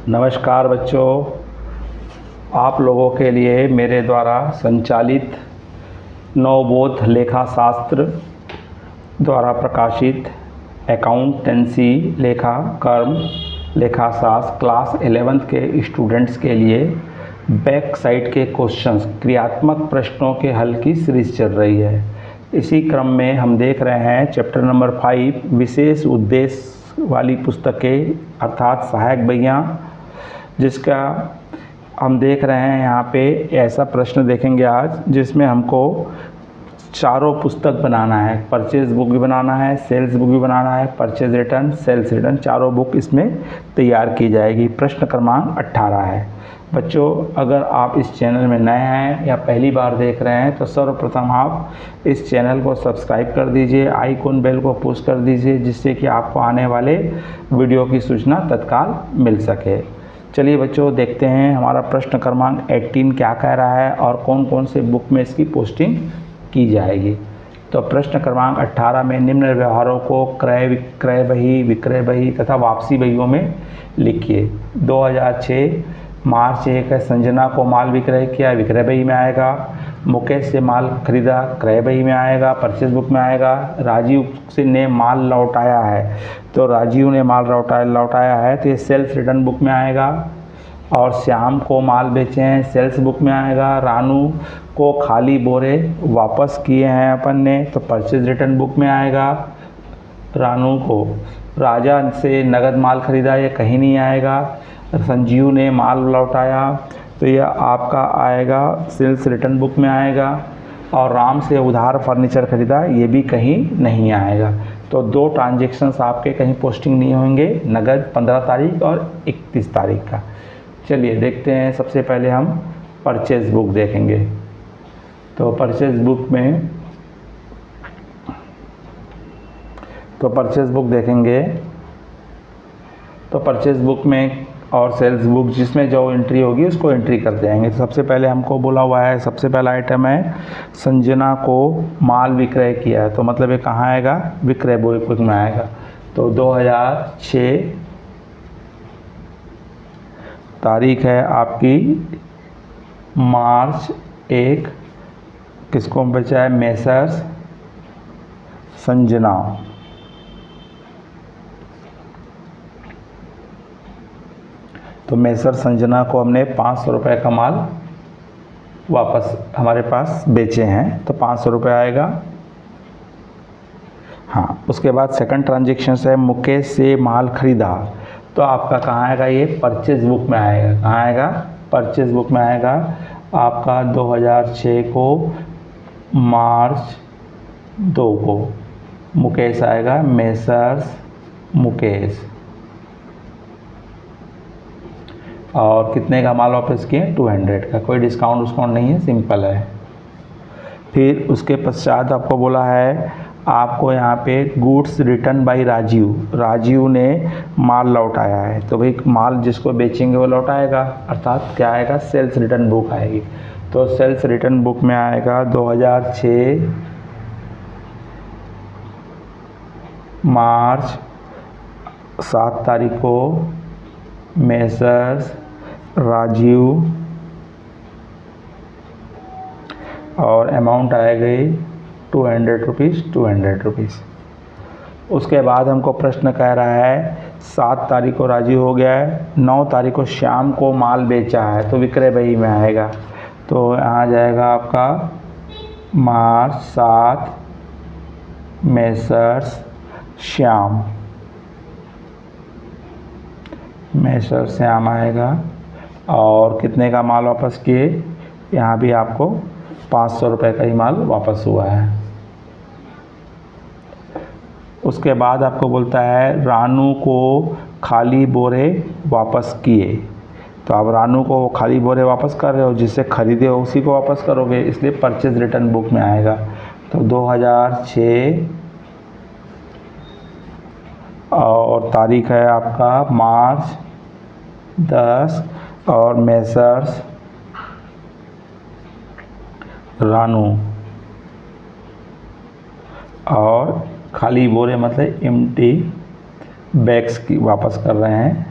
नमस्कार बच्चों, आप लोगों के लिए मेरे द्वारा संचालित नवबोध लेखा शास्त्र द्वारा प्रकाशित अकाउंटेंसी लेखा कर्म लेखा शास्त्र क्लास 11th के स्टूडेंट्स के लिए बैक साइड के क्वेश्चंस क्रियात्मक प्रश्नों के हल की सीरीज चल रही है। इसी क्रम में हम देख रहे हैं चैप्टर नंबर 5 विशेष उद्देश्य वाली पुस्तकें अर्थात सहायक बहियाँ, जिसका हम देख रहे हैं यहाँ पे ऐसा प्रश्न देखेंगे आज जिसमें हमको चारों पुस्तक बनाना है। परचेज बुक भी बनाना है, सेल्स बुक भी बनाना है, परचेज रिटर्न, सेल्स रिटर्न, चारों बुक इसमें तैयार की जाएगी। प्रश्न क्रमांक 18 है। बच्चों, अगर आप इस चैनल में नए हैं या पहली बार देख रहे हैं तो सर्वप्रथम आप इस चैनल को सब्सक्राइब कर दीजिए, आइकॉन बेल को पुश कर दीजिए, जिससे कि आपको आने वाले वीडियो की सूचना तत्काल मिल सके। चलिए बच्चों, देखते हैं हमारा प्रश्न क्रमांक 18 क्या कह रहा है और कौन कौन से बुक में इसकी पोस्टिंग की जाएगी। तो प्रश्न क्रमांक 18 में निम्न व्यवहारों को क्रय विक्रय बही, विक्रय बही तथा वापसी बहियों में लिखिए। 2006 मार्च 1 है, संजना को माल विक्रय किया, विक्रय बही में आएगा। मुकेश से माल खरीदा, क्रय बही में आएगा, परचेज बुक में आएगा। राजीव से ने माल लौटाया है, तो राजीव ने माल लौटाया है तो ये सेल्स रिटर्न बुक में आएगा। और श्याम को माल बेचे हैं, सेल्स बुक में आएगा। रानू को खाली बोरे वापस किए हैं अपन ने, तो परचेज रिटर्न बुक में आएगा। रानू को राजा से नगद माल खरीदा, ये कहीं नहीं आएगा। संजीव ने माल लौटाया, तो यह आपका आएगा सेल्स रिटर्न बुक में आएगा। और राम से उधार फर्नीचर खरीदा, ये भी कहीं नहीं आएगा। तो दो ट्रांजेक्शन्स आपके कहीं पोस्टिंग नहीं होंगे, नगद 15 तारीख और 31 तारीख का। चलिए देखते हैं, सबसे पहले हम परचेज बुक देखेंगे। तो परचेज बुक देखेंगे तो परचेज बुक में और सेल्स बुक जिसमें जो एंट्री होगी उसको एंट्री कर देंगे। तो सबसे पहले हमको बोला हुआ है, सबसे पहला आइटम है संजना को माल विक्रय किया है, तो मतलब ये कहाँ आएगा, विक्रय बुक में आएगा। तो 2006 तारीख है आपकी मार्च 1, किसको बेचा है, मेसर्स संजना। तो मेसर संजना को हमने 500 रुपये का माल वापस हमारे पास बेचे हैं, तो 500 रुपये आएगा। हाँ, उसके बाद सेकंड ट्रांजेक्शन है मुकेश से माल खरीदा, तो आपका कहाँ आएगा, ये परचेज बुक में आएगा। कहाँ आएगा, परचेज बुक में आएगा आपका। 2006 को मार्च 2 को मुकेश आएगा, मेसर्स मुकेश। और कितने का माल वापस किए, 200 का, कोई डिस्काउंट नहीं है, सिंपल है। फिर उसके पश्चात आपको बोला है, आपको यहाँ पे गुड्स रिटर्न बाय राजीव ने माल लौटाया है, तो भाई माल जिसको बेचेंगे वो लौटाएगा, अर्थात क्या आएगा, सेल्स रिटर्न बुक आएगी। तो सेल्स रिटर्न बुक में आएगा 2006 मार्च 7 तारीख को मेसर्स राजीव, और अमाउंट आएगी 200 रुपीज़। उसके बाद हमको प्रश्न कह रहा है 7 तारीख को राजीव हो गया है, 9 तारीख को श्याम को माल बेचा है, तो विक्रय बही में आएगा। तो यहाँ जाएगा आपका मार्च 7 मेसर्स श्याम, मेसर्स श्याम आएगा। और कितने का माल वापस किए, यहाँ भी आपको 500 रुपये का ही माल वापस हुआ है। उसके बाद आपको बोलता है रानू को खाली बोरे वापस किए, तो आप रानू को खाली बोरे वापस कर रहे हो, जिससे खरीदे हो उसी को वापस करोगे, इसलिए परचेज रिटर्न बुक में आएगा। तो 2006 और तारीख है आपका मार्च 10 और मेसर्स रानू, और खाली बोरे मतलब एम्प्टी बैग्स की वापस कर रहे हैं।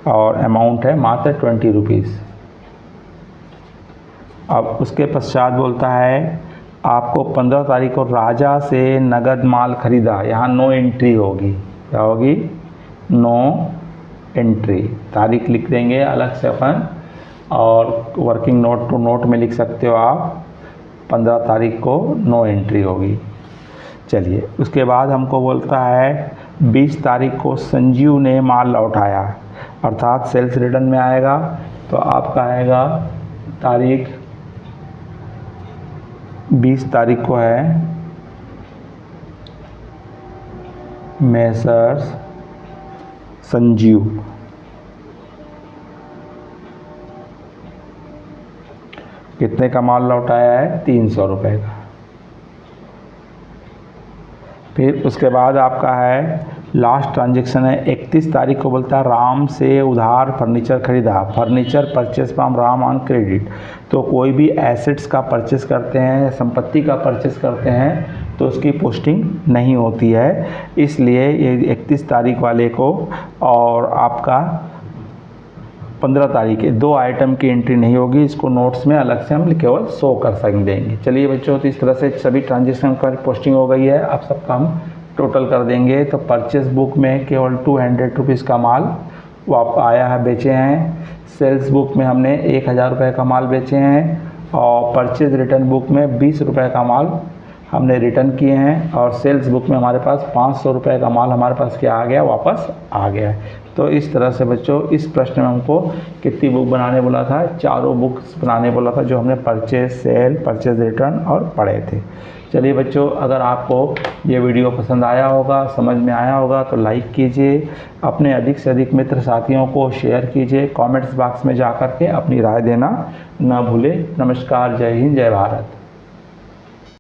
और अमाउंट है मात्र 20 रुपीज़। अब उसके पश्चात बोलता है आपको 15 तारीख को राजा से नगद माल खरीदा, यहाँ नो एंट्री होगी, क्या होगी, नो एंट्री। तारीख लिख देंगे अलग से अपन, और वर्किंग नोट टू नोट में लिख सकते हो आप, 15 तारीख को नो एंट्री होगी। चलिए उसके बाद हमको बोलता है 20 तारीख को संजीव ने माल लौटाया, अर्थात सेल्स रिटर्न में आएगा। तो आपका आएगा तारीख 20 तारीख को है मेसर्स संजीव कितने का माल लौटाया है, 300 रुपये का। फिर उसके बाद आपका है लास्ट ट्रांजैक्शन है 31 तारीख को, बोलता है राम से उधार फर्नीचर खरीदा, furniture purchase from Ram on credit. तो कोई भी एसेट्स का परचेस करते हैं, संपत्ति का परचेस करते हैं तो उसकी पोस्टिंग नहीं होती है, इसलिए ये 31 तारीख वाले को और आपका 15 तारीख के 2 आइटम की एंट्री नहीं होगी। इसको नोट्स में अलग से हम केवल शो कर देंगे। चलिए बच्चों, तो इस तरह से सभी ट्रांजेक्शन का पोस्टिंग हो गई है। अब सबका हम टोटल कर देंगे। तो परचेस बुक में केवल 200 रुपीज़ का माल आया है, बेचे हैं। सेल्स बुक में हमने 1000 रुपये का माल बेचे हैं, और परचेज रिटर्न बुक में 20 रुपये का माल हमने रिटर्न किए हैं, और सेल्स बुक में हमारे पास 500 रुपये का माल हमारे पास क्या आ गया, वापस आ गया है। तो इस तरह से बच्चों इस प्रश्न में हमको कितनी बुक बनाने बोला था, 4 बुक्स बनाने बोला था, जो हमने परचेज, सेल, परचेज रिटर्न और पढ़े थे। चलिए बच्चों, अगर आपको ये वीडियो पसंद आया होगा, समझ में आया होगा, तो लाइक कीजिए, अपने अधिक से अधिक मित्र साथियों को शेयर कीजिए, कमेंट्स बॉक्स में जा कर के अपनी राय देना ना भूलें। नमस्कार, जय हिंद, जय भारत।